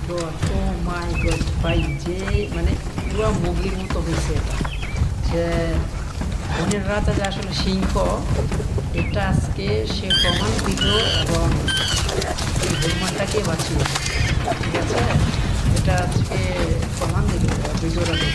God, ও মাই god ভাই, যে মানে পুরো মুভির মতো হয়েছে এটা, যে বনের রাজা যে আসলে সিংহ, এটা আজকে সে প্রমাণ দিল এবং এই হনুমানটাকে বাঁচিয়েছে। ঠিক আছে, এটা আজকে প্রমাণ দিল বিজয় রাজা।